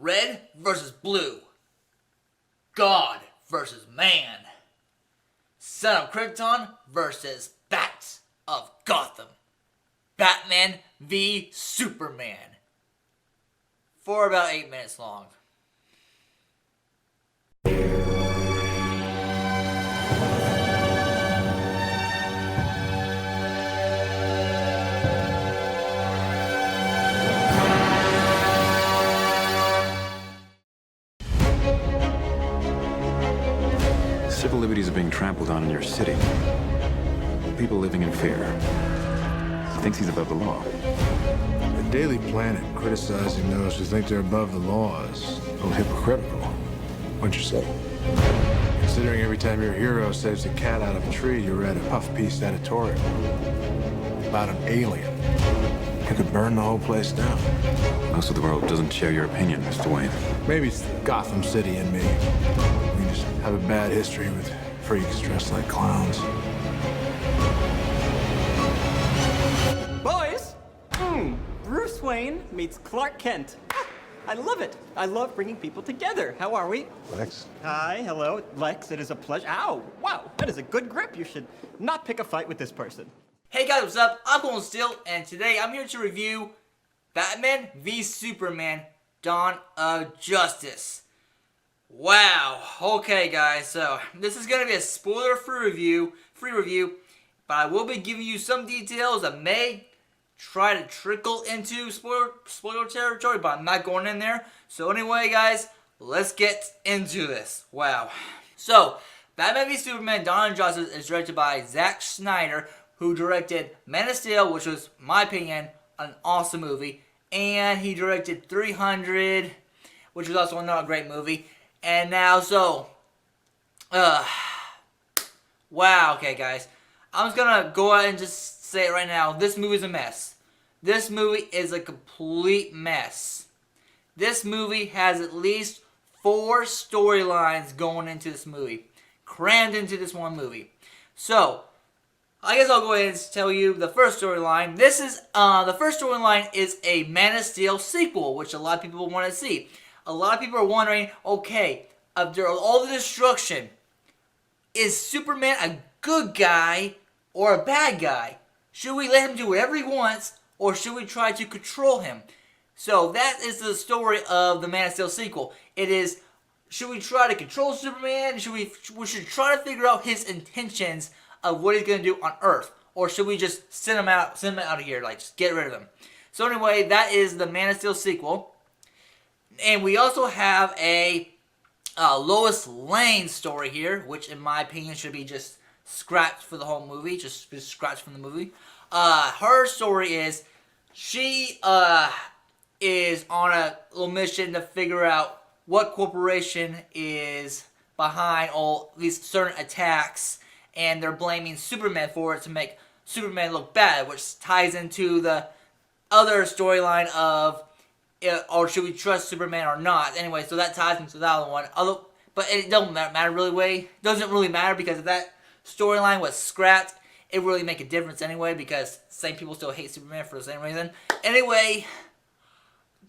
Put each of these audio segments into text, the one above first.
Red versus blue. God versus man. Son of Kolton versus Bats of Gotham. Batman v Superman. For about 8 minutes long. Civil liberties are being trampled on in your city. People living in fear. He thinks he's above the law. The Daily Planet criticizing those who think they're above the law is a little hypocritical. What'd you say? Considering every time your hero saves a cat out of a tree, you read a puff-piece editorial about an alien who could burn the whole place down. Most of the world doesn't share your opinion, Mr. Wayne. Maybe it's the Gotham City in me. We just have a bad history with freaks dressed like clowns. Boys! Bruce Wayne meets Clark Kent. I love it. I love bringing people together. How are we? Lex? Hi, hello, Lex. It is a pleasure. Ow! Wow, that is a good grip. You should not pick a fight with this person. Hey guys, what's up? I'm Kolton Still, and today I'm here to review Batman v Superman: Dawn of Justice. Wow. Okay, guys. So this is gonna be a spoiler-free review, but I will be giving you some details that may try to trickle into spoiler territory, but I'm not going in there. So anyway, guys, let's get into this. Wow. So Batman v Superman: Dawn of Justice is directed by Zack Snyder, who directed Man of Steel, which was, in my opinion, an awesome movie. And he directed 300, which was also another great movie. And now, wow, okay, guys. I'm just gonna go ahead and just say it right now. This movie's a mess. This movie is a complete mess. This movie has at least 4 storylines going into this movie. Crammed into this one movie. So, I guess I'll go ahead and tell you the first storyline. This is, the first storyline is a Man of Steel sequel, which a lot of people want to see. A lot of people are wondering, okay, after all the destruction, is Superman a good guy or a bad guy? Should we let him do whatever he wants, or should we try to control him? So that is the story of the Man of Steel sequel. It is, should we try to control Superman? We should try to figure out his intentions of what he's going to do on Earth, or should we just send him out of here, like just get rid of him? So anyway, that is the Man of Steel sequel, and we also have a Lois Lane story here, which in my opinion should be just scrapped for the whole movie, just scratched from the movie. Her story is she is on a little mission to figure out what corporation is behind all these certain attacks, and they're blaming Superman for it to make Superman look bad, which ties into the other storyline of, or should we trust Superman or not? Anyway, so that ties into that other one. But it doesn't matter really. Doesn't really matter, because if that storyline was scrapped, it really make a difference anyway, because same people still hate Superman for the same reason. Anyway,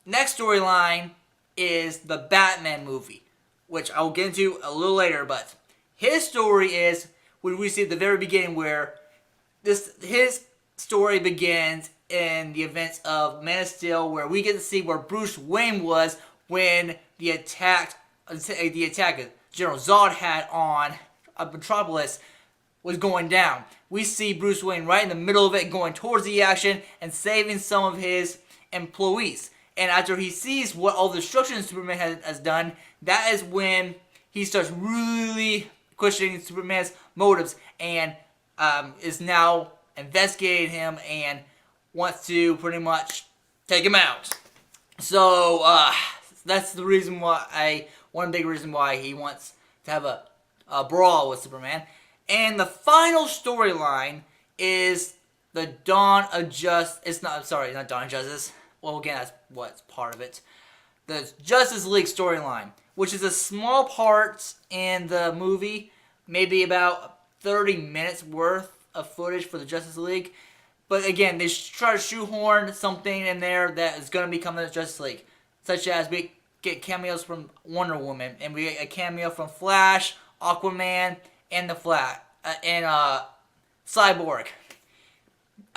next storyline is the Batman movie, which I'll get into a little later, but his story is when we see at the very beginning where his story begins in the events of Man of Steel, where we get to see where Bruce Wayne was when the attack General Zod had on Metropolis was going down. We see Bruce Wayne right in the middle of it, going towards the action and saving some of his employees. And after he sees what all the destruction Superman has done, that is when he starts really questioning Superman's motives, and is now investigating him and wants to pretty much take him out. So that's the reason why one big reason why he wants to have a brawl with Superman. And the final storyline is the Dawn of Justice. It's not Dawn of Justice. Well, again, that's what's part of it. The Justice League storyline, which is a small part in the movie, maybe about 30 minutes worth of footage for the Justice League. But again, they try to shoehorn something in there that is going to become the Justice League, such as get cameos from Wonder Woman, and we get a cameo from Flash, Aquaman, and Cyborg.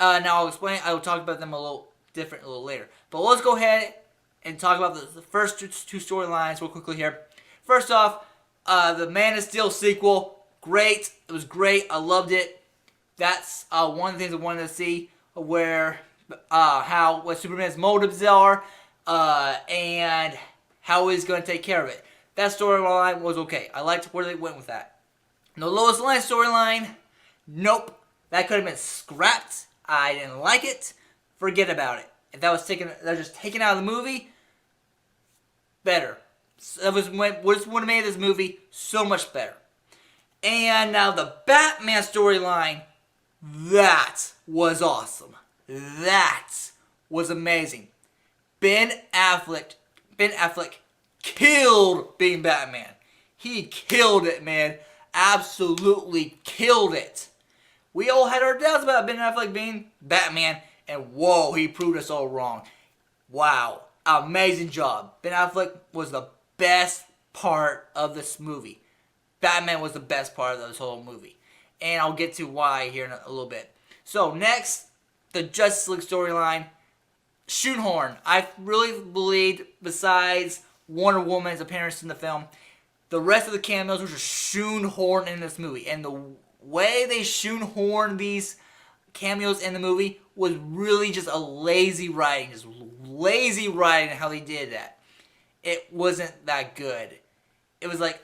Now I will talk about them a little later. But let's go ahead and talk about the first two storylines real quickly here. First off, the Man of Steel sequel, great. It was great. I loved it. That's one of the things I wanted to see, where what Superman's motives are, and how he's going to take care of it. That storyline was okay. I liked where they went with that. The Lois Lane storyline, nope. That could have been scrapped. I didn't like it. Forget about it. If that was just taken out of the movie, better. That would have made this movie so much better. And now the Batman storyline, that was awesome. That was amazing. Ben Affleck killed being Batman. He killed it, man. Absolutely killed it. We all had our doubts about Ben Affleck being Batman, and whoa, he proved us all wrong. Wow, amazing job. Ben Affleck was the best part of this movie. Batman was the best part of this whole movie. And I'll get to why here in a little bit. So next, the Justice League storyline. Shoehorn. I really believed, besides Wonder Woman's appearance in the film, the rest of the cameos were just shoehorned in this movie. And the way they shoehorned these cameos in the movie was really just a lazy writing. Just lazy writing how they did that. It wasn't that good. It was like,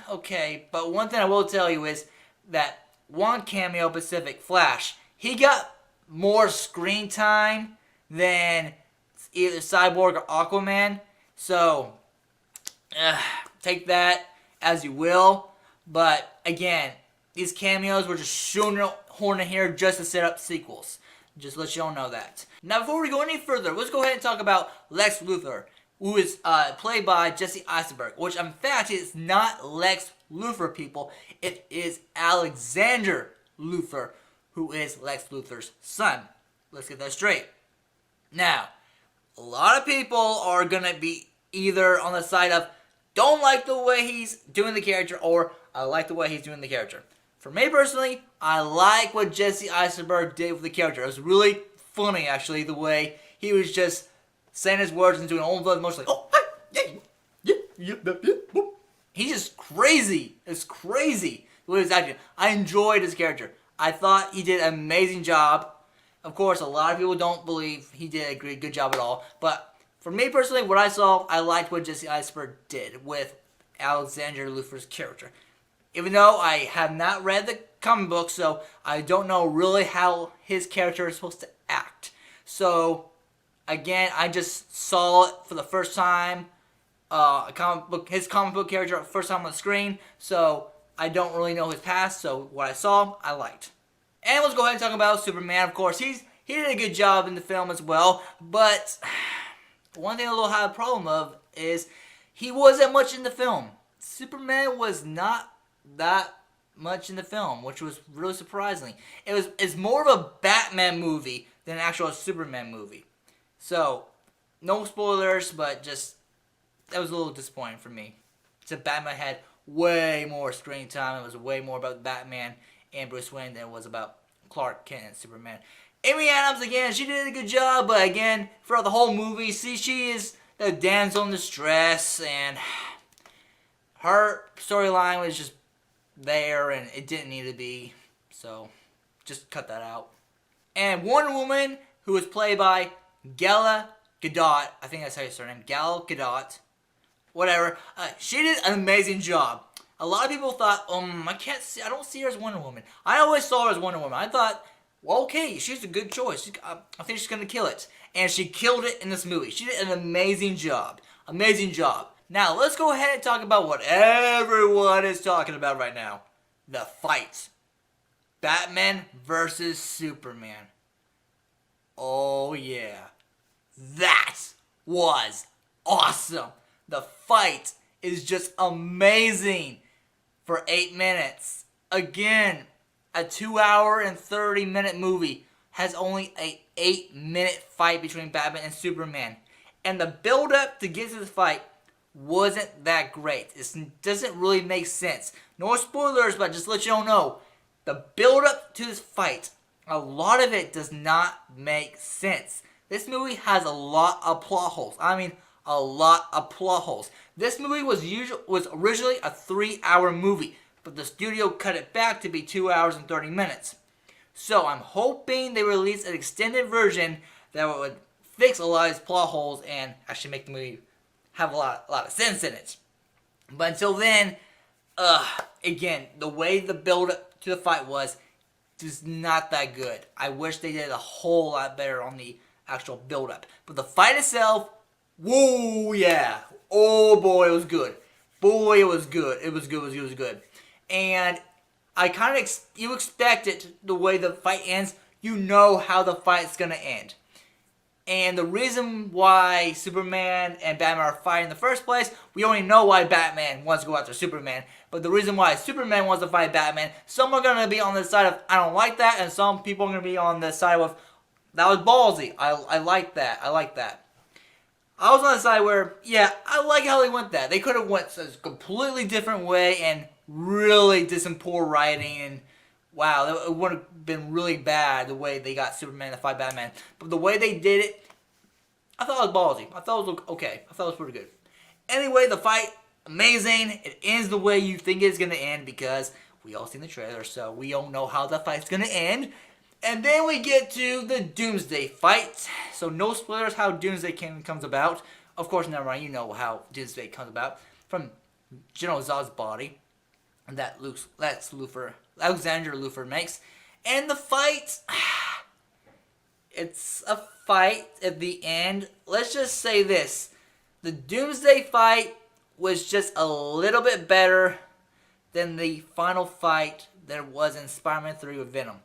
okay. But one thing I will tell you is that one cameo, Pacific Flash, he got more screen time than either Cyborg or Aquaman. So, take that as you will. But again, these cameos were just shoehorned in here just to set up sequels. Just let you all know that. Now, before we go any further, let's go ahead and talk about Lex Luthor, who is played by Jesse Eisenberg, which in fact is not Lex Luthor, people. It is Alexander Luthor, who is Lex Luthor's son. Let's get that straight. Now, a lot of people are going to be either on the side of don't like the way he's doing the character, or I like the way he's doing the character. For me personally, I like what Jesse Eisenberg did with the character. It was really funny, actually, the way he was just saying his words and doing all the emotions like, oh, yeah. He's just crazy. It's crazy the way he was acting. I enjoyed his character. I thought he did an amazing job. Of course, a lot of people don't believe he did a good job at all. But for me personally, what I saw, I liked what Jesse Eisenberg did with Alexander Luthor's character. Even though I have not read the comic book, so I don't know really how his character is supposed to act. So, again, I just saw it for the first time. His comic book character first time on the screen. So, I don't really know his past. So, what I saw, I liked. And let's go ahead and talk about Superman. Of course, he did a good job in the film as well. But one thing I will have a problem of is he wasn't much in the film. Superman was not that much in the film, which was really surprising. It's more of a Batman movie than an actual Superman movie. So, no spoilers, but just that was a little disappointing for me. Batman had way more screen time. It was way more about Batman and Bruce Wayne than it was about Clark Kent and Superman. Amy Adams, again, she did a good job, but again, throughout the whole movie, she is the damsel in distress, and her storyline was just there, and it didn't need to be, so just cut that out. And Wonder Woman, who was played by Gal Gadot, I think that's how you say her name, Gal Gadot, whatever, she did an amazing job. A lot of people thought, I don't see her as Wonder Woman. I always saw her as Wonder Woman. I thought, well, okay, she's a good choice. I think she's going to kill it. And she killed it in this movie. She did an amazing job. Amazing job. Now, let's go ahead and talk about what everyone is talking about right now. The fight. Batman versus Superman. Oh, yeah. That was awesome. The fight is just amazing for 8 minutes. Again, a 2-hour and 30-minute movie has only an 8-minute fight between Batman and Superman. And the build-up to get to the fight wasn't that great. It doesn't really make sense. No spoilers, but just to let you all know, the build-up to this fight, a lot of it does not make sense. This movie has a lot of plot holes. I mean, a lot of plot holes. This movie was originally a 3-hour movie, but the studio cut it back to be 2 hours and 30 minutes. So I'm hoping they release an extended version that would fix a lot of these plot holes and actually make the movie have a lot of sense in it. But until then, again, the way the build-up to the fight was just not that good. I wish they did a whole lot better on the actual build-up. But the fight itself, whoa, yeah. Oh boy, it was good. Boy, it was good. It was good. And I kind of, you expect it the way the fight ends. You know how the fight's going to end. And the reason why Superman and Batman are fighting in the first place, we only know why Batman wants to go after Superman. But the reason why Superman wants to fight Batman, some are going to be on the side of, I don't like that, and some people are going to be on the side of, that was ballsy. I like that. I like that. I was on the side where, yeah, I like how they went that. They could have went a completely different way and really did some poor writing, and wow, it would have been really bad the way they got Superman to fight Batman. But the way they did it, I thought it was ballsy. I thought it was okay. I thought it was pretty good. Anyway, the fight, amazing. It ends the way you think it's going to end because we all seen the trailer, so we all know how the fight's going to end. And then we get to the Doomsday fight. So no spoilers how Doomsday comes about. Of course, never mind, you know how Doomsday comes about. From General Zod's body that Alexander Luthor makes. And the fight, it's a fight at the end. Let's just say this. The Doomsday fight was just a little bit better than the final fight there was in Spider-Man 3 with Venom.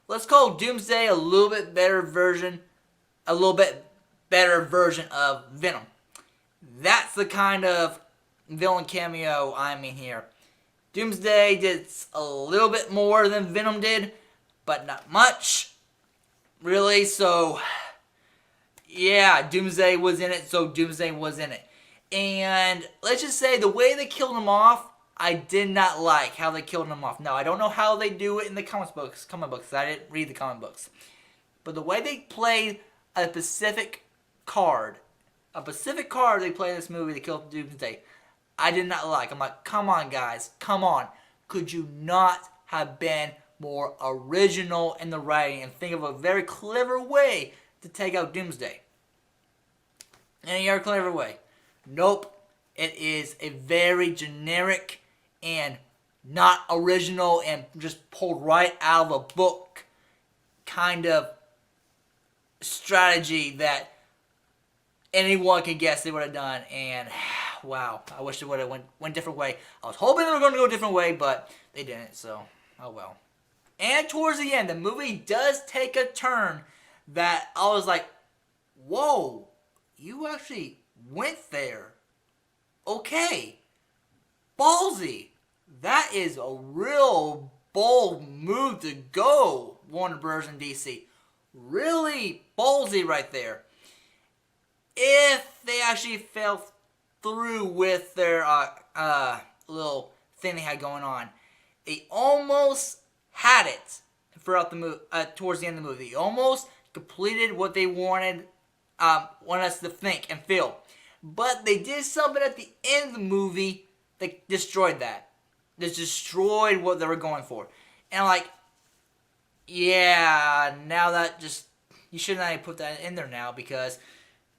Let's call Doomsday a little bit better version of Venom. That's the kind of villain cameo I mean here. Doomsday did a little bit more than Venom did, but not much, really. So, yeah, Doomsday was in it, so Doomsday was in it. And let's just say the way they killed him off, I did not like how they killed him off. Now, I don't know how they do it in the comic books. I didn't read the comic books. But the way they played a Pacific card they played in this movie to kill Doomsday, I did not like. I'm like, come on, guys, come on. Could you not have been more original in the writing and think of a very clever way to take out Doomsday? Any other clever way? Nope. It is a very generic and not original and just pulled right out of a book kind of strategy that anyone could guess they would have done. And wow, I wish it would have went a different way. I was hoping they were going to go a different way, but they didn't, so oh well. And towards the end, the movie does take a turn that I was like, whoa, you actually went there. Okay, ballsy. That is a real bold move to go, Warner Bros. And DC. Really ballsy right there. If they actually fell through with their little thing they had going on, they almost had it throughout the movie. Towards the end of the movie, they almost completed what they wanted us to think and feel. But they did something at the end of the movie that destroyed that. That destroyed what they were going for. And I'm like, yeah, now that just, you shouldn't have put that in there now because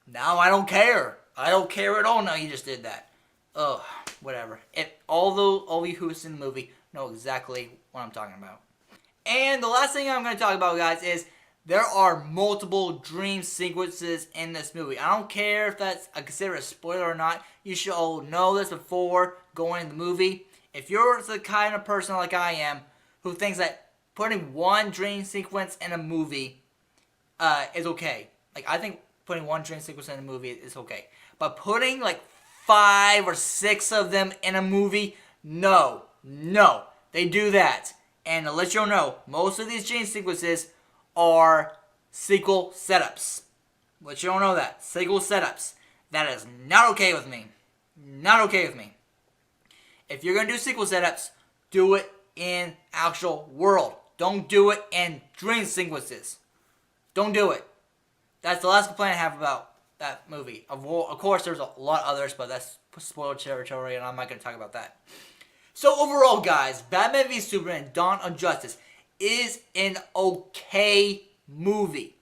now I don't care. I don't care at all now you just did that. Ugh, whatever. All you who's in the movie know exactly what I'm talking about. And the last thing I'm going to talk about, guys, is there are multiple dream sequences in this movie. I don't care if that's considered a spoiler or not. You should all know this before going in the movie. If you're the kind of person like I am who thinks that putting one dream sequence in a movie is okay. Like, I think putting one dream sequence in a movie is okay. But putting like 5 or 6 of them in a movie, no. They do that. And to let you all know, most of these dream sequences are sequel setups. Let you all know that. Sequel setups. That is not okay with me. Not okay with me. If you're going to do sequel setups, do it in actual world. Don't do it in dream sequences. Don't do it. That's the last complaint I have about that movie. Of course, there's a lot of others, but that's spoiled territory, and I'm not going to talk about that. So overall, guys, Batman v Superman: Dawn of Justice is an okay movie.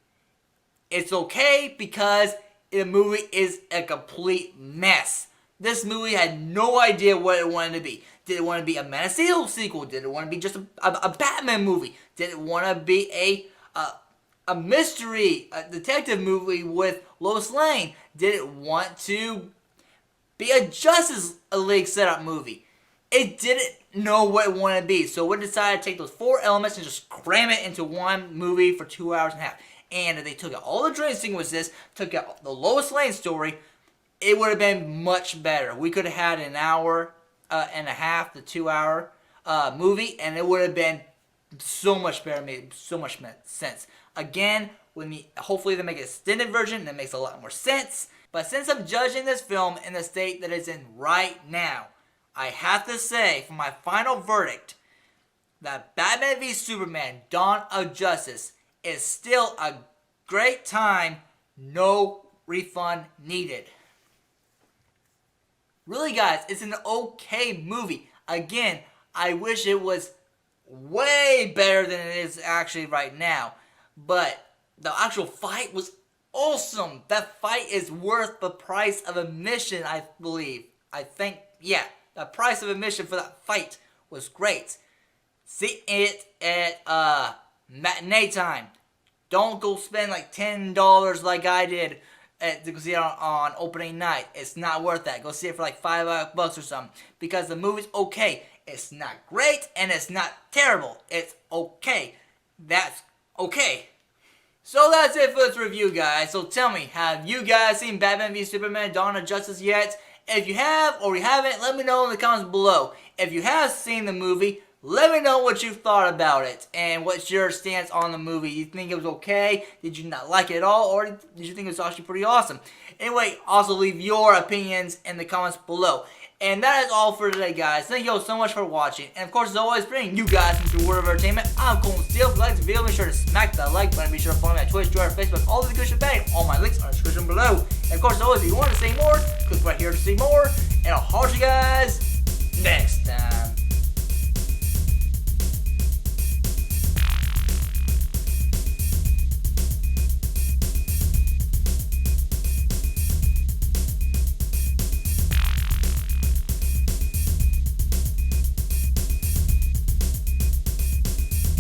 It's okay because the movie is a complete mess. This movie had no idea what it wanted to be. Did it want to be a Man of Steel sequel? Did it want to be just a Batman movie? Did it want to be a mystery, a detective movie with Lois Lane? Did it want to be a Justice League setup movie? It didn't know what it wanted to be, so it decided to take those 4 elements and just cram it into one movie for 2 hours and a half. And if they took out all the dream sequences, took out the Lois Lane story, it would have been much better. We could have had an hour and a half to 2 hour movie, and it would have been so much better, made so much sense. Again, hopefully they make an extended version that makes a lot more sense. But since I'm judging this film in the state that it's in right now, I have to say, for my final verdict, that Batman v Superman: Dawn of Justice is still a great time, no refund needed. Really, guys, it's an okay movie. Again, I wish it was way better than it is actually right now. But the actual fight was awesome. That fight is worth the price of admission, I believe. Yeah, the price of admission for that fight was great. See it at matinee time. Don't go spend like $10 like I did to go see it on opening night. It's not worth that. Go see it for like $5 or something. Because the movie's okay. It's not great and it's not terrible. It's okay. That's okay. So that's it for this review, guys. So tell me, have you guys seen Batman v Superman: Dawn of Justice yet? If you have or you haven't, let me know in the comments below. If you have seen the movie, let me know what you thought about it and what's your stance on the movie. You think it was okay? Did you not like it at all? Or did you think it was actually pretty awesome? Anyway, also leave your opinions in the comments below. And that is all for today, guys. Thank you all so much for watching. And of course, as always, bringing you guys into the world of entertainment, I'm Kolton. If you like this video, make sure to smack that like button. Be sure to follow me on Twitch, Twitter, Facebook, all the good shit bang. All my links are in the description below. And of course, as always, if you want to see more, click right here to see more. And I'll holler at you guys